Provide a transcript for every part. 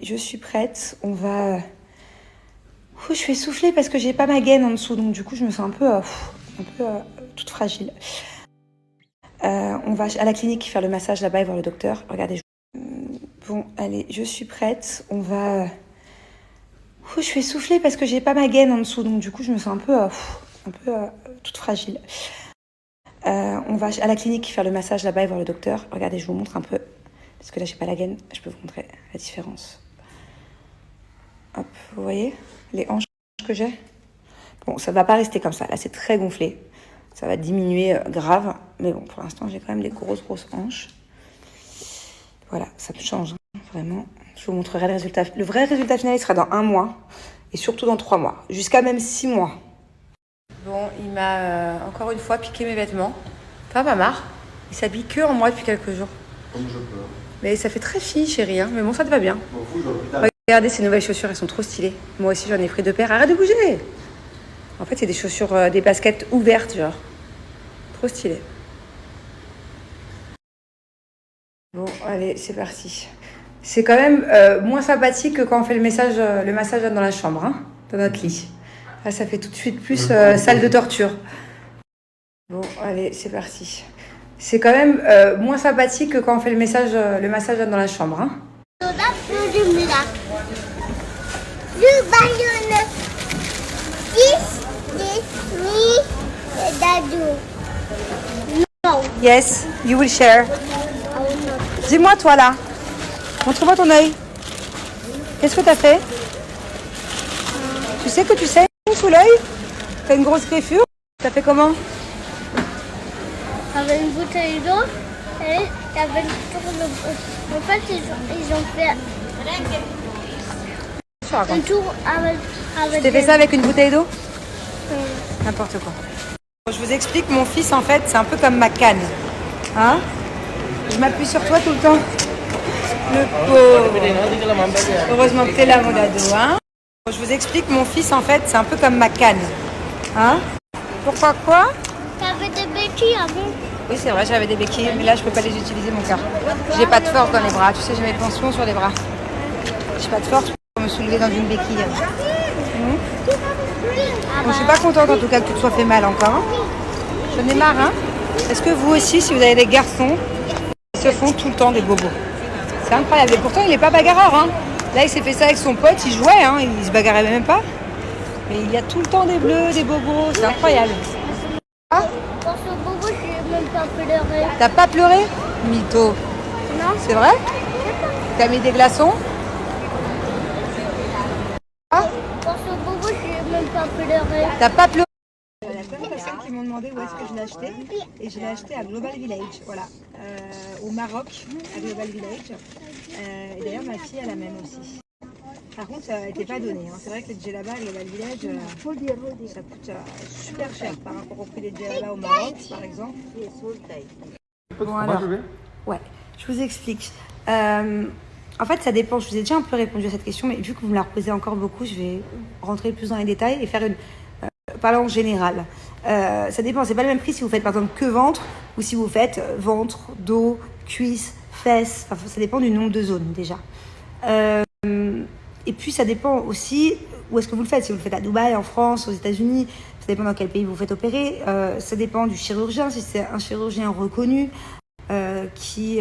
je suis prête. On va... je suis essoufflée parce que j'ai pas ma gaine en dessous, donc du coup je me sens un peu toute fragile. On va à la clinique faire le massage là-bas et voir le docteur. Regardez. Bon, allez, je suis prête. On va... je suis essoufflée parce que j'ai pas ma gaine en dessous, donc du coup je me sens un peu toute fragile. On va à la clinique faire le massage là-bas et voir le docteur. Regardez, je vous montre un peu. Parce que là, j'ai pas la gaine. Je peux vous montrer la différence. Hop, vous voyez les hanches que j'ai? Bon, ça va pas rester comme ça. Là, c'est très gonflé. Ça va diminuer grave. Mais bon, pour l'instant, j'ai quand même des grosses hanches. Voilà, ça me change. Hein, vraiment. Je vous montrerai le résultat. Le vrai résultat final, il sera dans 1 mois. Et surtout dans 3 mois. Jusqu'à même 6 mois. Bon, il m'a encore une fois piqué mes vêtements. Pas marre. Il s'habille que en moi depuis quelques jours. Comme je peux. Mais ça fait très fille, chérie. Hein. Mais bon, ça te va bien. Regardez ces nouvelles chaussures, elles sont trop stylées. Moi aussi, j'en ai pris 2 paires. Arrête de bouger. En fait, c'est des chaussures, des baskets ouvertes, genre. Trop stylé. Bon, allez, c'est parti. C'est quand même moins sympathique que quand on fait le massage dans la chambre, hein, dans notre lit. Là, ça fait tout de suite plus salle de torture. Bon, allez, c'est parti. C'est quand même moins sympathique que quand on fait le massage dans la chambre, hein. Yes, you will share. Dis-moi, toi, là. Montre-moi ton œil. Qu'est-ce que t'as fait? Tu sais que tu saignes sous l'œil? T'as une grosse griffure? T'as fait comment? Avec une bouteille d'eau et avec en fait ils ont fait un tour avec Tu t'es fait ça avec une bouteille d'eau? N'importe quoi. Je vous explique, mon fils en fait c'est un peu comme ma canne. Hein? Je m'appuie sur toi tout le temps. Le pauvre. Heureusement que t'es là, mon ado, hein? Je vous explique, mon fils en fait c'est un peu comme ma canne. Hein? Pourquoi quoi? T'avais des béquilles avant. Oui, c'est vrai, j'avais des béquilles, mais là, je peux pas les utiliser, mon cœur. J'ai pas de force dans les bras. Tu sais, j'ai mes pensions sur les bras. J'ai pas de force pour me soulever dans une béquille. Bon, je suis pas contente, en tout cas, que tu te sois fait mal encore. Hein. J'en ai marre, hein. Est-ce que vous aussi, si vous avez des garçons, ils se font tout le temps des bobos? C'est incroyable. Et pourtant, il est pas bagarreur, hein. Là, il s'est fait ça avec son pote, il jouait, hein. Il se bagarrait même pas. Mais il y a tout le temps des bleus, des bobos. C'est incroyable. Ah. Pour ce bobo, je n'ai même pas pleuré. T'as pas pleuré? Mytho. Non. C'est vrai? T'as mis des glaçons? Ah. Pour ce bobo, je n'ai même pas pleuré. T'as pas pleuré? Il y a plein de personnes qui m'ont demandé où est-ce que je l'ai acheté. Et je l'ai acheté à Global Village, voilà. Au Maroc, à Global Village. Et d'ailleurs, ma fille, elle a même aussi. Par contre, ça n'était pas donné. Hein. C'est vrai que les djellabas à Global Village, ça coûte super cher par rapport au prix des djellabas au Maroc, par exemple. Bon, alors, ouais, je vous explique. En fait, ça dépend. Je vous ai déjà un peu répondu à cette question, mais vu que vous me la reposez encore beaucoup, je vais rentrer plus dans les détails et faire une... parler en général. Ça dépend. C'est pas le même prix si vous faites, par exemple, que ventre ou si vous faites ventre, dos, cuisses, fesses. Enfin, ça dépend du nombre de zones, déjà. Et puis, ça dépend aussi où est-ce que vous le faites. Si vous le faites à Dubaï, en France, aux États-Unis, ça dépend dans quel pays vous faites opérer. Ça dépend du chirurgien, si c'est un chirurgien reconnu qui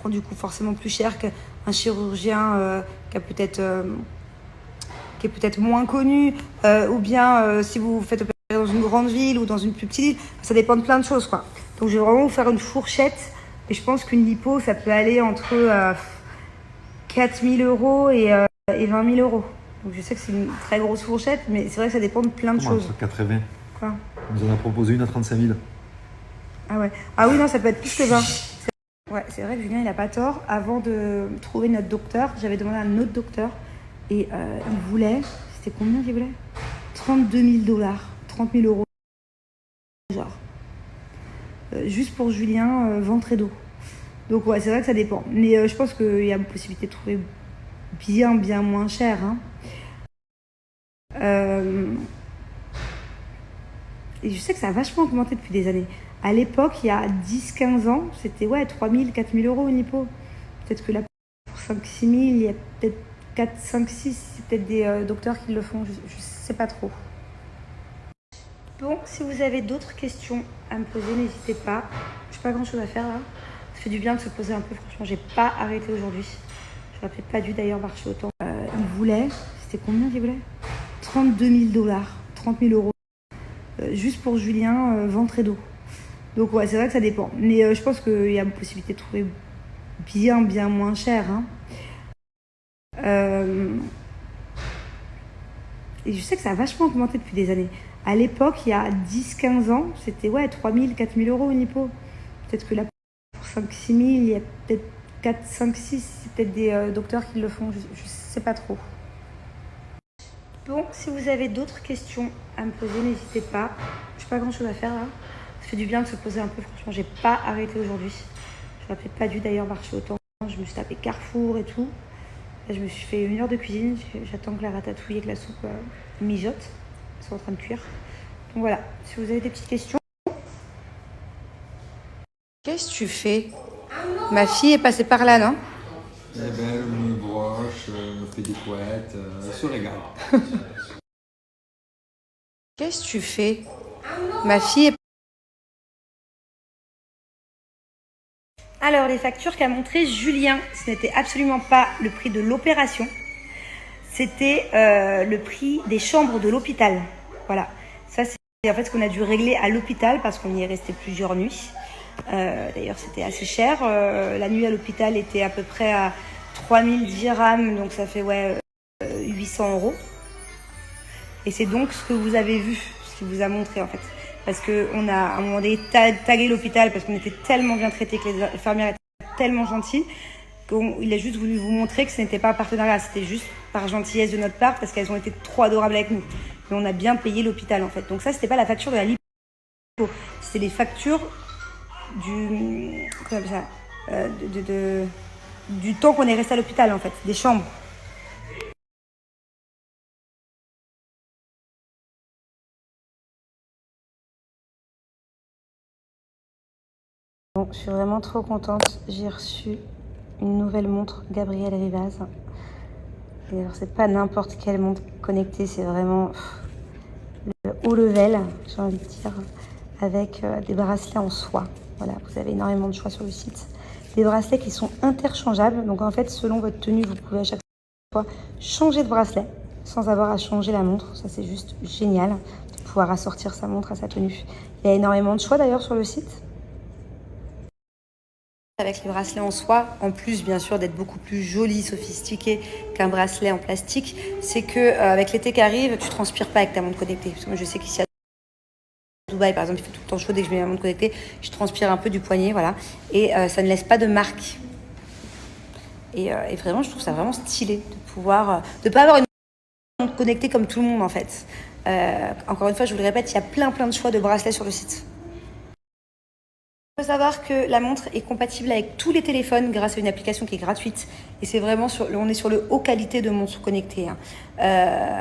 prend du coup forcément plus cher qu'un chirurgien qui est peut-être moins connu, ou bien si vous vous faites opérer dans une grande ville ou dans une plus petite ville. Ça dépend de plein de choses, quoi. Donc, je vais vraiment vous faire une fourchette. Et je pense qu'une lipo, ça peut aller entre 4 000 € et 20 000 €. Donc je sais que c'est une très grosse fourchette, mais c'est vrai que ça dépend de plein de choses. Entre 4 et 20. Quoi? On nous en a proposé une à 35 000. Ah ouais. Ah oui, non, ça peut être plus que 20. Ouais, c'est vrai que Julien, il a pas tort. Avant de trouver notre docteur, j'avais demandé à un autre docteur et il voulait... C'était combien qu'il voulait? 32 000 $. 30 000 €. Genre. Juste pour Julien, ventre et dos. Donc ouais, c'est vrai que ça dépend. Mais je pense qu'il y a une possibilité de trouver bien moins cher. Hein. Et je sais que ça a vachement augmenté depuis des années. À l'époque, il y a 10-15 ans, c'était 3 000, 4 000 € une lipo. Peut-être que là, pour 5-6 000, il y a peut-être 4, 5, 6, c'est peut-être des docteurs qui le font, je sais pas trop. Bon, si vous avez d'autres questions à me poser, n'hésitez pas. J'ai pas grand chose à faire là. Ça fait du bien de se poser un peu, franchement, j'ai pas arrêté aujourd'hui. J'aurais peut-être pas dû d'ailleurs marcher autant. Il voulait, c'était combien qu'il voulait 32 000 $, 30 000 euros. Juste pour Julien, ventre et dos. Donc ouais, c'est vrai que ça dépend. Mais je pense qu'il y a une possibilité de trouver bien moins cher. Hein. Et je sais que ça a vachement augmenté depuis des années. À l'époque, il y a 10-15 ans, c'était 3 000, 4 000 euros une hypo. Peut-être que là, pour 5-6 000, il y a peut-être 4, 5, 6, c'est peut-être des docteurs qui le font, je sais pas trop. Bon, si vous avez d'autres questions à me poser, n'hésitez pas. J'ai pas grand chose à faire là. Ça fait du bien de se poser un peu, franchement, j'ai pas arrêté aujourd'hui. J'aurais peut-être pas dû d'ailleurs marcher autant. Je me suis tapé Carrefour et tout. Là, je me suis fait 1 heure de cuisine. J'attends que la ratatouille et que la soupe mijotent. Ils sont en train de cuire. Donc voilà, si vous avez des petites questions. Qu'est-ce que tu fais? Ma fille est passée par là, non? Eh ben, elle me broche, me fait des couettes, elle se régale. Qu'est-ce que tu fais? Ma fille est... Alors, les factures qu'a montré Julien, ce n'était absolument pas le prix de l'opération. C'était le prix des chambres de l'hôpital. Voilà. Ça, c'est en fait ce qu'on a dû régler à l'hôpital parce qu'on y est resté plusieurs nuits. D'ailleurs, c'était assez cher. La nuit à l'hôpital était à peu près à 3000 dirhams, donc ça fait 800 euros. Et c'est donc ce que vous avez vu, ce qu'il vous a montré en fait. Parce qu'on a à un moment donné tagué l'hôpital parce qu'on était tellement bien traités, que les infirmières étaient tellement gentilles, qu'il a juste voulu vous montrer que ce n'était pas un partenariat, c'était juste par gentillesse de notre part parce qu'elles ont été trop adorables avec nous. Mais on a bien payé l'hôpital en fait. Donc ça, c'était pas la facture de la lipo, c'était les factures du comment on appelle ça, du temps qu'on est resté à l'hôpital en fait, des chambres. Bon, je suis vraiment trop contente, j'ai reçu une nouvelle montre Gabriel Rivaz. Et alors c'est pas n'importe quelle montre connectée, c'est vraiment le haut level, j'ai envie de dire, avec des bracelets en soie. Voilà, vous avez énormément de choix sur le site. Des bracelets qui sont interchangeables, donc en fait selon votre tenue, vous pouvez à chaque fois changer de bracelet sans avoir à changer la montre. Ça c'est juste génial de pouvoir assortir sa montre à sa tenue. Il y a énormément de choix d'ailleurs sur le site. Avec les bracelets en soie, en plus bien sûr d'être beaucoup plus joli, sophistiqué qu'un bracelet en plastique, c'est que avec l'été qui arrive, tu transpires pas avec ta montre connectée. Parce que moi je sais qu'ici à Dubaï par exemple, il fait tout le temps chaud dès que je mets ma montre connectée, je transpire un peu du poignet, voilà, et ça ne laisse pas de marque. Et vraiment, je trouve ça vraiment stylé de pouvoir, de pas avoir une montre connectée comme tout le monde en fait. Encore une fois, je vous le répète, il y a plein de choix de bracelets sur le site. Il faut savoir que la montre est compatible avec tous les téléphones grâce à une application qui est gratuite. Et c'est vraiment, on est sur le haut qualité de montre connectée. Hein.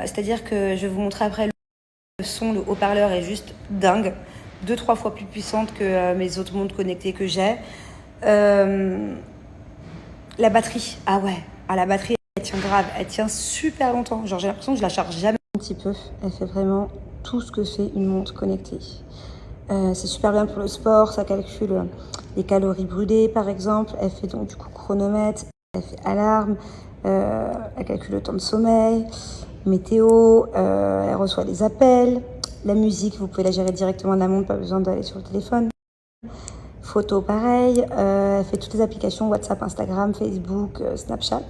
C'est-à-dire que je vais vous montrer après le son, le haut-parleur est juste dingue. 2-3 fois plus puissante que mes autres montres connectées que j'ai. La batterie, la batterie, elle tient grave. Elle tient super longtemps. Genre, j'ai l'impression que je la charge jamais. Un petit peu, elle fait vraiment tout ce que fait une montre connectée. C'est super bien pour le sport, ça calcule les calories brûlées par exemple, elle fait donc du coup chronomètre, elle fait alarme, elle calcule le temps de sommeil, météo, elle reçoit les appels, la musique, vous pouvez la gérer directement de la montre, pas besoin d'aller sur le téléphone. Photo pareil, elle fait toutes les applications WhatsApp, Instagram, Facebook, Snapchat.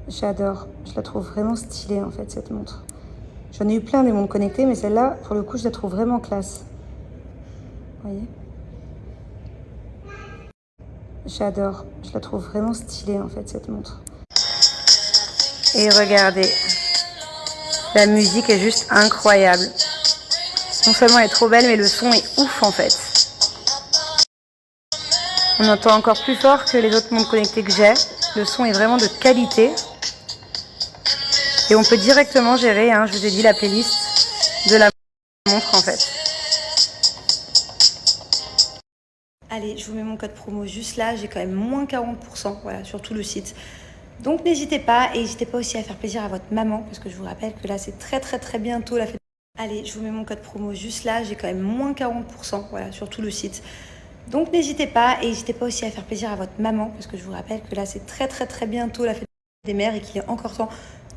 J'adore, je la trouve vraiment stylée en fait cette montre. J'en ai eu plein des montres connectées, mais celle-là, pour le coup, je la trouve vraiment classe. Vous voyez? J'adore. Je la trouve vraiment stylée, en fait, cette montre. Et regardez. La musique est juste incroyable. Non seulement elle est trop belle, mais le son est ouf, en fait. On entend encore plus fort que les autres montres connectées que j'ai. Le son est vraiment de qualité. Et on peut directement gérer, je vous ai dit, la playlist de la montre en fait. Allez, je vous mets mon code promo juste là. J'ai quand même moins 40%, voilà, sur tout le site. Donc n'hésitez pas, et n'hésitez pas aussi à faire plaisir à votre maman, parce que je vous rappelle que là c'est très bientôt la fête. Allez, je vous mets mon code promo juste là, j'ai quand même moins 40%, voilà, sur tout le site. Donc n'hésitez pas, et n'hésitez pas aussi à faire plaisir à votre maman, parce que je vous rappelle que là c'est très bientôt la fête des mères et qu'il est encore temps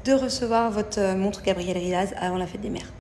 de recevoir votre montre Gabrielle Rilaz avant la fête des mères.